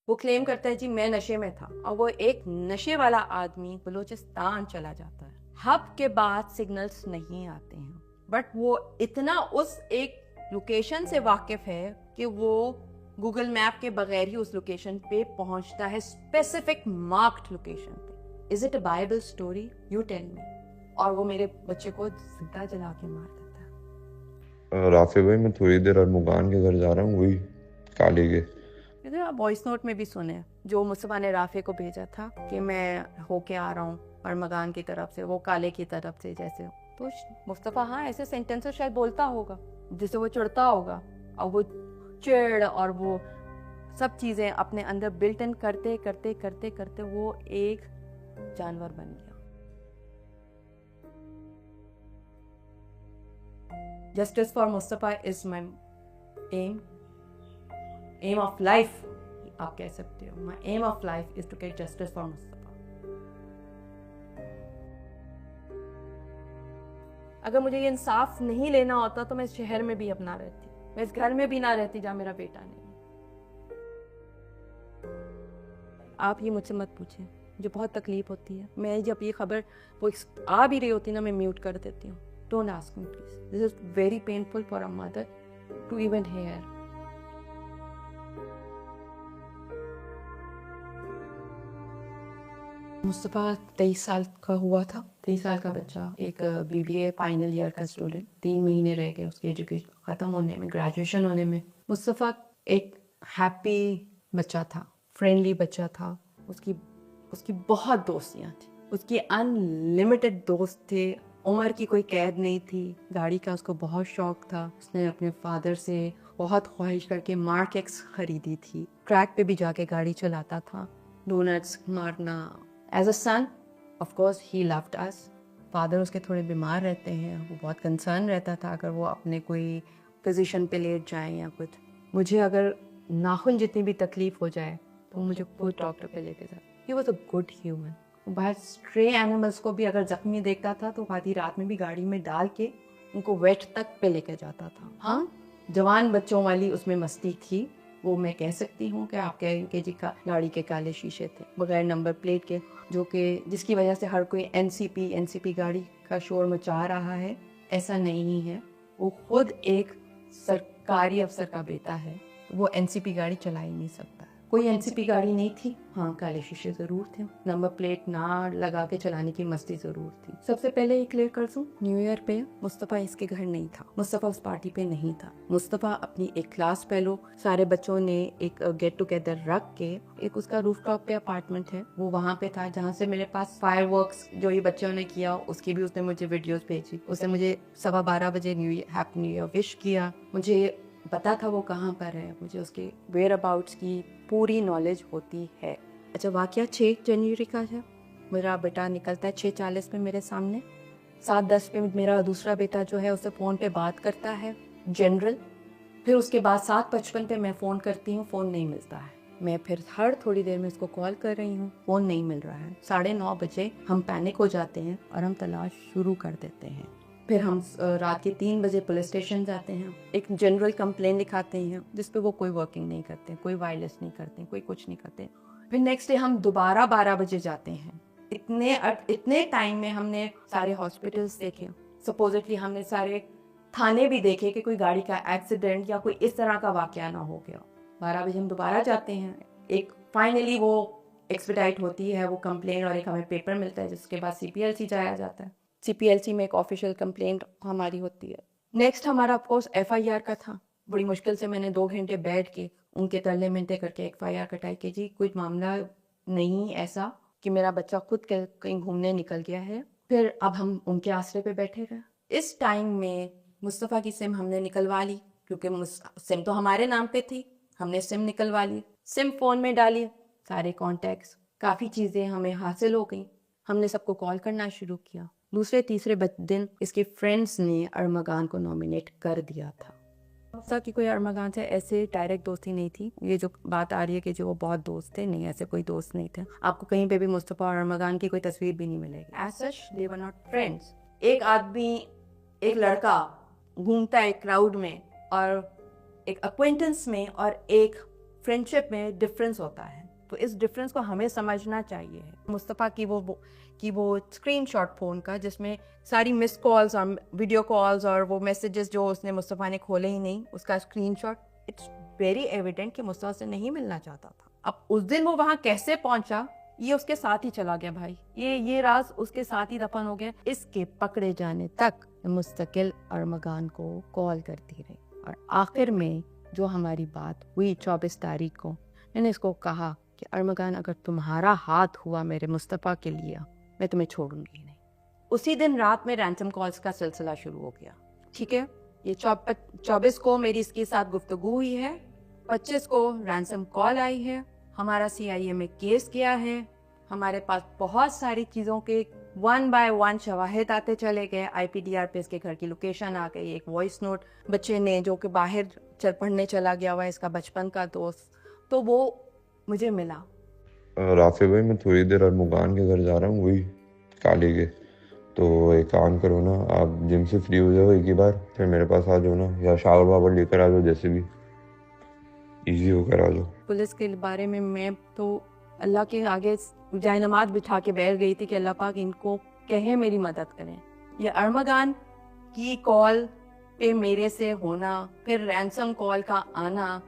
वो क्लेम करता है जी मैं नशे में था, और वो एक नशे वाला आदमी बलूचिस्तान चला जाता है। हब के बाद सिग्नल्स नहीं आते हैं, बट वो इतना उस एक लोकेशन से वाकिफ है कि वो गूगल मैप के बगैर ही उस लोकेशन पे पहुंचता है, स्पेसिफिक मार्क्ड लोकेशन पे। Is it a Bible story? You tell me. और वो मेरे बच्चे को जिंदा जला के मार देता है। राफे भाई, मैं थोड़ी देर अरमुगान के घर जा रहा हूँ, वही काले के। इधर आप वॉइस नोट में भी सुने जो मुस्तफ़ा ने राफे को भेजा था कि मैं होके आ रहा हूँ अरमगान की तरफ से, वो काले की तरफ से जैसे। तो मुस्तफ़ा हाँ ऐसे सेंटेंसेस शायद बोलता होगा जिससे वो चिढ़ता होगा, और वो चिढ़ और वो सब चीज़ें अपने अंदर बिल्ट इन करते करते करते करते वो एक जानवर बन गया। Justice for Mustafa is my aim of life, आप कह सकते हो। My aim of life is to get justice for Mustafa. अगर मुझे ये इंसाफ नहीं लेना होता तो मैं इस शहर में भी अपना रहती, मैं इस घर में भी ना रहती जहाँ मेरा बेटा नहीं। आप ये मुझसे मत पूछें, मुझे बहुत तकलीफ होती है। मैं जब ये खबर वो आ भी रही होती ना, मैं म्यूट कर देती हूँ। Don't ask me please, this is very painful for a mother to even hear. Mustafa 23 साल का हुआ था, 23 साल का बच्चा, एक BBA फाइनल ईयर का स्टूडेंट। 3 महीने रह गए उसकी एजुकेशन ख़त्म होने में, ग्रेजुएशन होने में। मुस्तफ़ा एक हैप्पी बच्चा था, फ्रेंडली बच्चा था। उसकी बहुत दोस्तियाँ थी, उसकी अनलिमिटेड दोस्त थे। उम्र की कोई कैद नहीं थी। गाड़ी का उसको बहुत शौक था। उसने अपने फादर से बहुत ख्वाहिश करके मार्क एक्स खरीदी थी। ट्रैक पे भी जाके गाड़ी चलाता था, डोनट्स मारना। As a son of course he loved us. Father उसके थोड़े बीमार रहते हैं, वो बहुत कंसर्न रहता था अगर वो अपने कोई पोजीशन पे लेट जाए या कुछ। मुझे अगर नाखून जितनी भी तकलीफ हो जाए तो मुझे खुद डॉक्टर पे लेके जाए। He was a good human. बाहर स्ट्रे एनिमल्स को भी अगर जख्मी देखता था तो आधी रात में भी गाड़ी में डाल के उनको वेट तक पे लेके जाता था। हाँ, जवान बच्चों वाली उसमें मस्ती थी, वो मैं कह सकती हूँ कि आपके जी का गाड़ी के काले शीशे थे बगैर नंबर प्लेट के, जो कि जिसकी वजह से हर कोई एनसीपी गाड़ी का शोर मचा रहा है। ऐसा नहीं है, वो खुद एक सरकारी अफसर का बेटा है, वो एनसीपी गाड़ी चला ही नहीं सकता। कोई एनसीपी गाड़ी नहीं थी। हाँ, काले शीशे जरूर थे, नंबर प्लेट ना लगा के चलाने की मस्ती जरूर थी। सबसे पहले ये क्लियर कर दूं, न्यू ईयर पे मुस्तफ़ा इसके घर नहीं था, मुस्तफ़ा उस पार्टी पे नहीं था। मुस्तफ़ा अपनी एक क्लास फेलो, सारे बच्चों ने एक गेट टुगेदर रख के, एक उसका रूफटॉप पे अपार्टमेंट है, वो वहाँ पे था जहाँ से मेरे पास फायरवर्क्स जो ये बच्चों ने किया उसकी भी उसने मुझे वीडियोस भेजी। उसने मुझे 12:15 बजे हैप्पी न्यू ईयर विश किया। मुझे पता था वो कहाँ पर है, मुझे उसके वेयर अबाउट्स की पूरी नॉलेज होती है। अच्छा, वाकया 6 जनवरी का है। मेरा बेटा निकलता है 6:40 पे मेरे सामने। 7:10 पे मेरा दूसरा बेटा जो है उससे फ़ोन पे बात करता है जनरल। फिर उसके बाद 7:55 पे मैं फ़ोन करती हूँ, फ़ोन नहीं मिलता है। मैं फिर हर थोड़ी देर में उसको कॉल कर रही हूँ, फ़ोन नहीं मिल रहा है। 9:30 बजे हम पैनिक हो जाते हैं और हम तलाश शुरू कर देते हैं। फिर हम रात के 3 बजे पुलिस स्टेशन जाते हैं, एक जनरल कंप्लेन लिखाते हैं जिस पे वो कोई वर्किंग नहीं करते, कोई वायरलेस नहीं करते, कोई कुछ नहीं करते। फिर नेक्स्ट डे हम दोबारा 12 बजे जाते हैं। इतने टाइम में हमने सारे हॉस्पिटल्स देखे, सपोजिटली हमने सारे थाने भी देखे कि कोई गाड़ी का एक्सीडेंट या कोई इस तरह का वाकया ना हो गया। 12 बजे हम दोबारा जाते हैं, एक फाइनली वो एक्सपेडाइट होती है वो कंप्लेन और एक हमें पेपर मिलता है जिसके बाद CPLC जाया जाता है। CPLC में एक ऑफिशियल कंप्लेंट हमारी होती है। नेक्स्ट हमारा ऑफकोर्स FIR का था। बड़ी मुश्किल से मैंने 2 घंटे बैठ के उनके तरले मिनटे करके FIR कटाई कि जी कुछ मामला नहीं ऐसा कि मेरा बच्चा खुद कहीं घूमने निकल गया है। फिर अब हम उनके आसरे पे बैठे रहे। इस टाइम में मुस्तफ़ा की सिम हमने निकलवा ली, क्योंकि सिम तो हमारे नाम पे थी। हमने सिम निकलवा ली, सिम फ़ोन में डाली, सारे कॉन्टैक्ट्स, काफ़ी चीज़ें हमें हासिल हो गई। हमने सबको कॉल करना शुरू किया। दूसरे तीसरे दिन इसके फ्रेंड्स ने अरमगान को नॉमिनेट कर दिया था। मुस्तफ़ा की कोई अरमगान से ऐसे डायरेक्ट दोस्ती नहीं थी। ये जो बात आ रही है कि जो वो बहुत दोस्त थे, नहीं, ऐसे कोई दोस्त नहीं थे। आपको कहीं पे भी मुस्तफ़ा और अरमगान की कोई तस्वीर भी नहीं मिलेगी। As such they were not friends. एक आदमी, एक लड़का घूमता है क्राउड में और एक अक्वेंटेंस में और एक फ्रेंडशिप में डिफरेंस होता है, तो इस डिफरेंस को हमें समझना चाहिए। मुस्तफ़ा की वो स्क्रीनशॉट फ़ोन का जिसमें सारी मिस कॉल्स और वीडियो कॉल्स और वो मैसेजेस जो उसने मुस्तफ़ा ने खोले ही नहीं, उसका स्क्रीनशॉट, इट्स वेरी एविडेंट कि मुस्तफ़ा से नहीं मिलना चाहता था। अब उस दिन वो वहाँ कैसे पहुंचा, ये उसके साथ ही चला गया भाई, ये राज उसके साथ ही दफन हो गया। इसके पकड़े जाने तक मुस्तकिल अरमगान को कॉल करती रही और आखिर में जो हमारी बात हुई 24 तारीख को, मैंने इसको कहा कि अरमगान अगर तुम्हारा हाथ हुआ मेरे मुस्तफ़ा के लिए, मैं तुम्हें छोड़ूंगी नहीं। उसी दिन रात में रैंसम कॉल्स का सिलसिला शुरू हो गया। ठीक है, ये 24 को मेरी इसके साथ गुफ्तगू हुई है, 25 को रैंसम कॉल आई है, हमारा CIA में केस किया है, हमारे पास बहुत सारी चीज़ों के 1 बाय 1 शवाहिद आते चले गए। IPDR पे इसके घर की लोकेशन आ गई, एक वॉइस नोट बच्चे ने जो कि बाहर पढ़ने चला गया हुआ है, इसका बचपन का दोस्त, तो वो मुझे मिला। राफे भाई, मैं थोड़ी देर अरमुगान के घर जा रहा हूँ, वही काली के। तो एक काम करो ना, आप जिम से फ्री हो जाओ एक ही बार, फिर मेरे पास आ जाओ ना, या शावर वावर लेकर आ जाओ, जैसे भी इजी होकर आ जाओ। पुलिस के बारे में मैं तो अल्लाह के आगे जायनमाज बिठा के बैठ गई थी कि अल्लाह पाक इनको कहे मेरी मदद करें। ये अरमगान की कॉल पे मेरे से होना, फिर रैंसम कॉल का आना,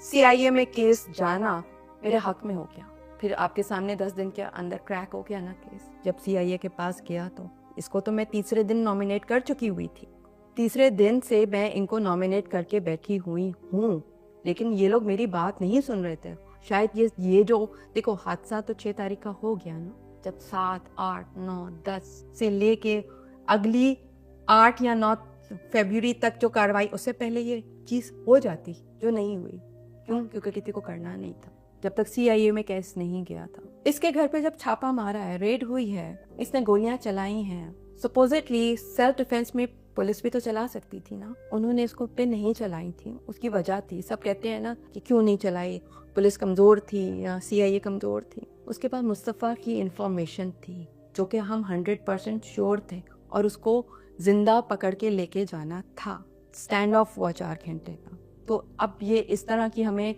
CIA में केस जाना मेरे हक में हो गया। फिर आपके सामने 10 दिन के अंदर क्रैक हो गया ना केस। जब CIA के पास गया तो इसको तो मैं तीसरे दिन नॉमिनेट कर चुकी हुई थी। तीसरे दिन से मैं इनको नॉमिनेट करके बैठी हुई हूँ, लेकिन ये लोग मेरी बात नहीं सुन रहे थे। शायद ये जो देखो, हादसा तो 6 तारीख का हो गया ना, जब 7, 8, 9, 10 से लेके अगली 8 या 9 फरवरी तक जो कार्रवाई, उससे पहले ये चीज हो जाती, जो नहीं हुई। क्यों? क्योंकि किसी को करना नहीं था, जब तक CIA में केस नहीं गया था। इसके घर पे जब छापा मारा है, रेड हुई है, इसने गोलियां चलाई हैं, सपोजिटली सेल्फ डिफेंस में पुलिस भी तो चला सकती थी ना, उन्होंने इसको पे नहीं चलाई थी, उसकी वजह थी। सब कहते हैं ना कि क्यों नहीं चलाई, पुलिस कमजोर थी या CIA कमजोर थी। उसके पास मुस्तफ़ा की इंफॉर्मेशन थी जो कि हम 100% श्योर थे, और उसको जिंदा पकड़ के लेके जाना था। स्टैंड ऑफ हुआ 4 घंटे का। तो अब ये इस तरह की हमें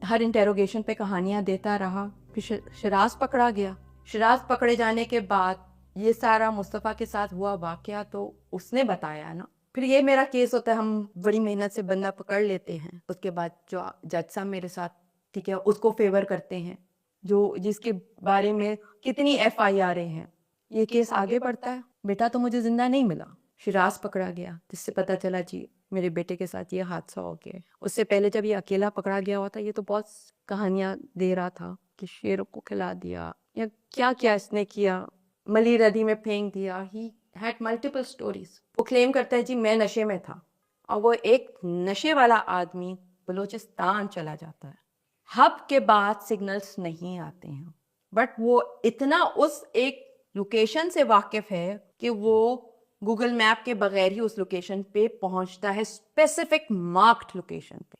हर इंटेरोगेशन पे कहानियां देता रहा। फिर शिराज पकड़ा गया। शिराज पकड़े जाने के बाद ये सारा मुस्तफ़ा के साथ हुआ वाकया तो उसने बताया ना। फिर ये मेरा केस होता है, हम बड़ी मेहनत से बंदा पकड़ लेते हैं, उसके बाद जो जज साहब मेरे साथ, ठीक है, उसको फेवर करते हैं, जो जिसके बारे में कितनी FIR हैं, ये केस आगे बढ़ता है। बेटा तो मुझे जिंदा नहीं मिला, शिराज पकड़ा गया, जिससे पता चला जी मेरे बेटे के साथ ये हादसा हो गया। उससे पहले जब ये अकेला पकड़ा गया हुआ था, ये तो बहुत कहानियां दे रहा था कि शेरों को खिला दिया या क्या क्या इसने किया, मली नदी में फेंक दिया। He had multiple stories. वो क्लेम करता है जी मैं नशे में था, और वो एक नशे वाला आदमी बलूचिस्तान चला जाता है। हब के बाद सिग्नल्स नहीं आते हैं, बट वो इतना उस एक लोकेशन से वाकिफ है कि वो गूगल मैप के बगैर ही उस लोकेशन पे पहुंचता है, स्पेसिफिक मार्क्ड लोकेशन पे।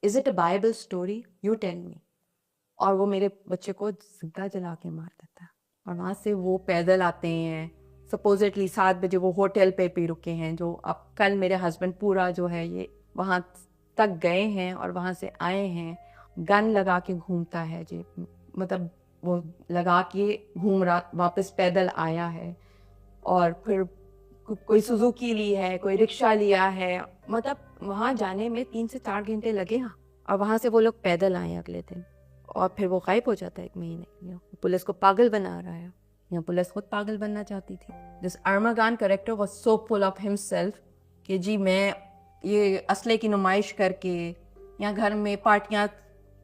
Is it a Bible story? You tell me. और वो मेरे बच्चे को जिंदा जला के मार देता है, और वहां से वो पैदल आते हैं। सपोजिटली 7 बजे वो होटल पे भी रुके हैं, जो अब कल मेरे हस्बैंड पूरा जो है ये वहां तक गए हैं और वहां से आए हैं। गन लगा के घूमता है जी, मतलब वो लगा के घूम रहा, वापस पैदल आया है, और फिर कोई सुजुकी ली है, कोई रिक्शा लिया है, मतलब वहां जाने में 3 से 4 घंटे लगे हैं, और वहां से वो लोग पैदल आए अगले दिन, और फिर वो गायब हो जाता है 1 महीने के लिए। पुलिस को पागल बना रहा है, या पुलिस खुद पागल बनना चाहती थी। This Armaghan character was so full of himself कि जी मैं ये असले की नुमाइश करके या घर में पार्टियां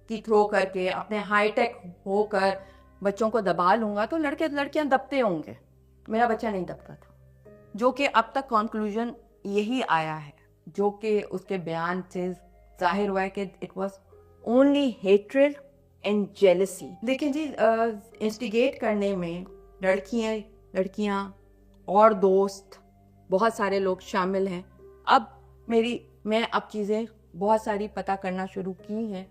की थ्रो करके अपने हाईटेक होकर बच्चों को दबा लूंगा तो लड़के लड़कियां दबते होंगे, मेरा बच्चा नहीं दबता था। जो कि अब तक कंक्लूजन यही आया है, जो कि उसके बयान से जाहिर हुआ है कि it was only hatred and jealousy. लेकिन जी इंस्टिगेट करने में लड़कियां और दोस्त, बहुत सारे लोग शामिल हैं। अब मैं अब चीज़ें बहुत सारी पता करना शुरू की हैं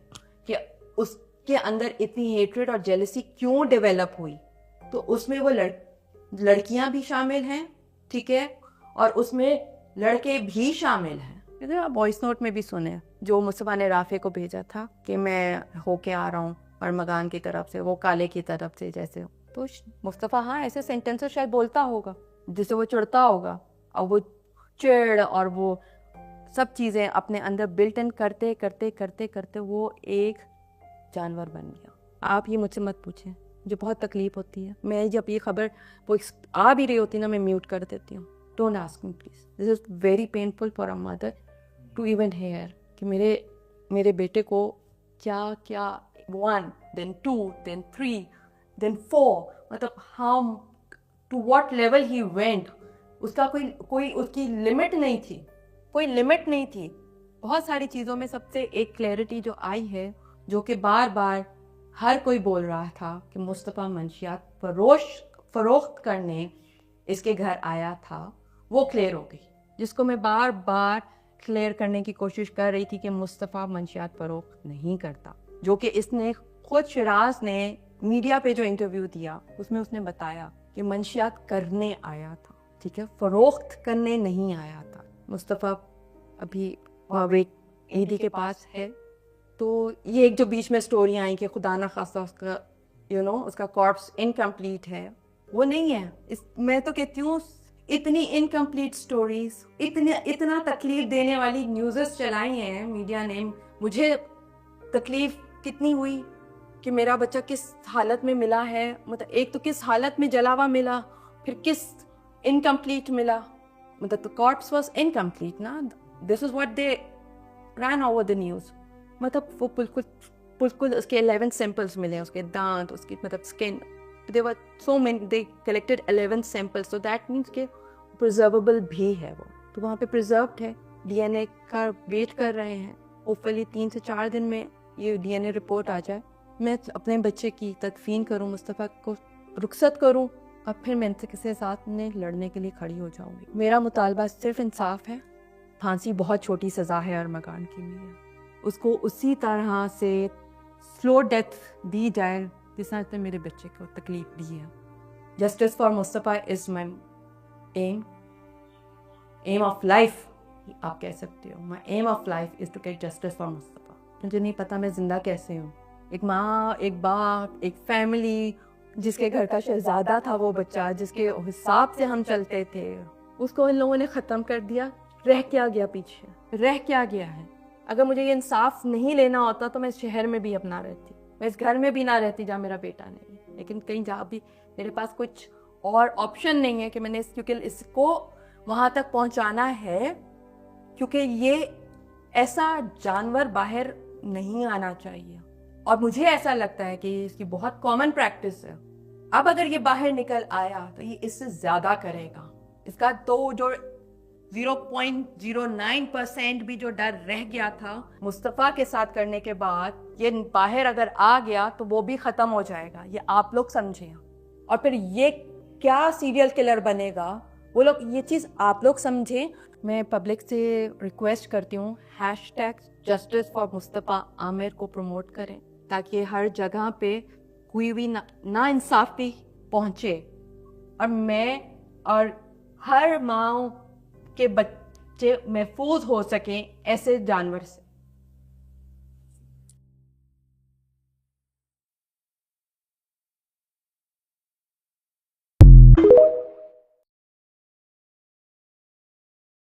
कि उसके अंदर इतनी हेट्रेड और जेलसी क्यों डेवलप हुई। तो उसमें वो लड़कियां भी शामिल हैं, ठीक है, और उसमें लड़के भी शामिल हैं। आप वॉइस नोट में भी सुने जो मुस्तफ़ा ने राफे को भेजा था कि मैं होके आ रहा हूँ अरमगान की तरफ से, वो काले की तरफ से जैसे। तो मुस्तफ़ा हाँ ऐसे सेंटेंसेस शायद बोलता होगा जिससे वो चिढ़ता होगा, और वो चिढ़ और वो सब चीज़ें अपने अंदर बिल्ट इन करते करते करते करते वो एक जानवर बन गया। आप ये मुझसे मत पूछें, मुझे बहुत तकलीफ होती है। मैं जब ये खबर वो आ भी रही होती ना, मैं म्यूट कर देती हूँ। Don't ask me please, this is very painful for a mother to even hear कि मेरे बेटे को क्या क्या 1 then 2 then 3 then 4 मतलब हम to what level he went, उसका कोई उसकी लिमिट नहीं थी, कोई लिमिट नहीं थी। बहुत सारी चीज़ों में सबसे एक क्लैरिटी जो आई है, जो कि बार बार हर कोई बोल रहा था कि मुस्तफ़ा मंशियात फरोख्त करने इसके घर आया था, वो क्लियर हो गई। जिसको मैं बार बार क्लियर करने की कोशिश कर रही थी कि मुस्तफ़ा मंशियात फरोख्त नहीं करता, जो कि इसने खुद शिराज ने मीडिया पे जो इंटरव्यू दिया उसमें उसने बताया कि मंशियात करने आया था, ठीक है, फरोख्त करने नहीं आया था। मुस्तफ़ा अभी वावेक ईदी के पास है। तो ये एक जो बीच में स्टोरी आई कि खुदा ना खास्ता उसका उसका कॉर्प्स इनकम्प्लीट है, वो नहीं है। मैं तो कहती हूँ इतनी इनकम्प्लीट स्टोरीज, इतना तकलीफ देने वाली न्यूज़ेस चलाई हैं मीडिया ने। मुझे तकलीफ कितनी हुई कि मेरा बच्चा किस हालत में मिला है, मतलब एक तो किस हालत में जला हुआ मिला, फिर किस इनकम्प्लीट मिला, मतलब द कॉर्प्स वाज इनकम्प्लीट ना, this is what they rain over the news. मतलब वो बिल्कुल उसके 11 सैंपल्स मिले, उसके दांत, उसकी मतलब skin, they were so many, they collected 11 samples, so that means के प्रिजर्वेबल भी है वो, तो वहाँ पे प्रिजर्व्ड है। डीएनए का वेट कर रहे हैं, होपफुली 3 से 4 दिन में ये डीएनए रिपोर्ट आ जाए, मैं अपने बच्चे की तदफीन करूँ, मुस्तफ़ा को रुखसत करूँ, और फिर मैं इनसे किसी साथ में लड़ने के लिए खड़ी हो जाऊँगी। मेरा मुतालबा सिर्फ इंसाफ है। फांसी बहुत छोटी सज़ा है अरमगान के लिए, उसको उसी तरह से स्लो डेथ दी जाए जिस तरह से मेरे बच्चे को तकलीफ दी है। Justice for Mustafa is my aim of life, आप कह सकते हो। My aim of life is to get justice for Mustafa. मुझे नहीं पता मैं ज़िंदा कैसे हूँ। एक माँ, एक बाप, एक फैमिली, जिसके घर का शहजादा था वो बच्चा, जिसके हिसाब से हम चलते थे, उसको इन लोगों ने ख़त्म कर दिया। रह क्या गया पीछे, रह क्या गया है? अगर मुझे ये इंसाफ नहीं लेना होता तो मैं इस शहर में भी अब ना रहती, मैं इस घर में भी ना रहती जहाँ मेरा बेटा नहीं है। लेकिन कहीं जहाँ भी मेरे पास कुछ और ऑप्शन नहीं है कि मैंने क्योंकि इसको वहाँ तक पहुँचाना है, क्योंकि ये ऐसा जानवर बाहर नहीं आना चाहिए। और मुझे ऐसा लगता है कि इसकी बहुत कॉमन प्रैक्टिस है। अब अगर ये बाहर निकल आया तो ये इससे ज़्यादा करेगा। इसका तो जो 0.09% भी जो डर रह गया था मुस्तफ़ा के साथ करने के बाद, ये बाहर अगर आ गया तो वो भी ख़त्म हो जाएगा। ये आप लोग समझें। और फिर ये क्या सीरियल किलर बनेगा, वो लोग, ये चीज़ आप लोग समझें। मैं पब्लिक से रिक्वेस्ट करती हूँ #जस्टिस फॉर मुस्तफ़ा आमिर को प्रमोट करें, ताकि हर जगह पे कोई भी ना इंसाफी पहुँचे और मैं और हर माँ के बच्चे महफूज हो सकें ऐसे जानवर से।